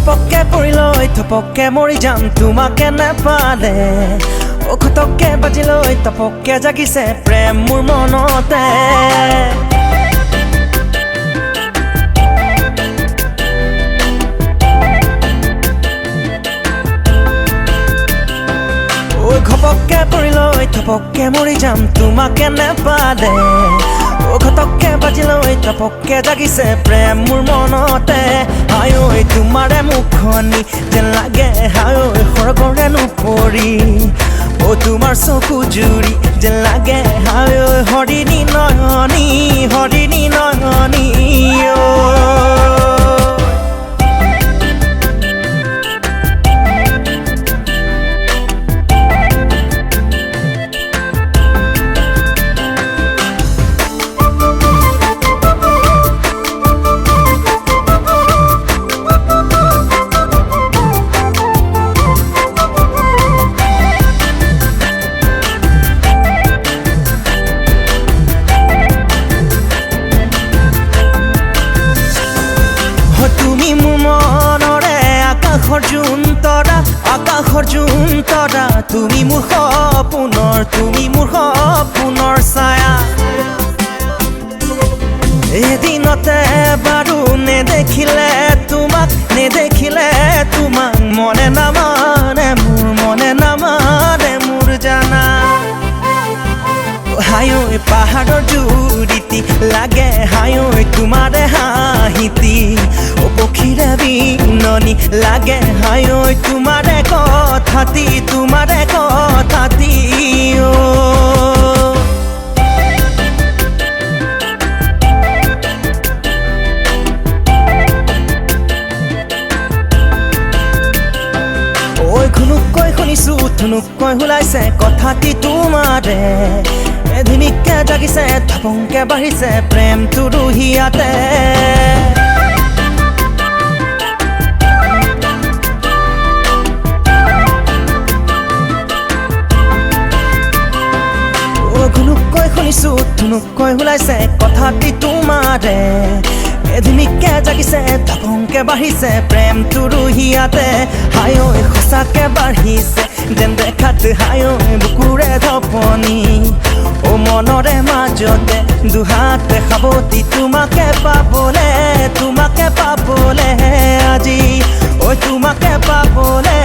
ঘপককে পৰিলৈ থপককে মৰি যাম তোমাকে নাপালে খটককে বাজিলৈ তপককে জাগিছে প্ৰেম মোৰ মনতে ঘপককে পৰিলৈ থপককে মৰি যাম তোমাকে নাপালে খটককে বাজিলৈ তপককে জাগিছে প্ৰেম মোৰ মনতে হায় ঐ তোমাৰে মুখনি যেন লাগে হায় ঐ সৰগৰে নুপৰি তোমাৰ চকু জুৰি যেন লাগে হায় ঐ হৰিণী নয়নী আকাশৰ জোন তৰা তুমি মোৰ সপোনৰ ছায়া এদিনতে বাৰু নেদেখিলে তোমাক মনে নামানে মোৰ জানা হায় ঐ পাহাৰৰ জুৰিতি লাগে হায় ঐ তোমাৰে হাঁহিতি পক্ষীৰে বিননি লাগে হায় ঐ তোমাৰে কথাতি ঐ ঘুনুককৈ শুনিছো ধুনুককৈ ওলাইছে কথাটি তোমাৰে ধিমিককে জাগিছে থপংকে বাঢ়িছে প্ৰেমটো ৰুহিয়াতে ঘুনুককৈ শুনিছো ধুনুককৈ ওলাইছে কথাটি তোমাৰে ধিমিককে জাগিছে থপংকে বাঢ়িছে প্ৰেমটো ৰুহিয়াতে হায় ঐ সঁচাকে বাঢ়িছে যেন দেখাত হায় ঐ বুকুৰে ধপনি মনৰে মাজতে দুহাত সাৱতি তোমাকে পাবলে আজি ঐ তোমাকে পাবলে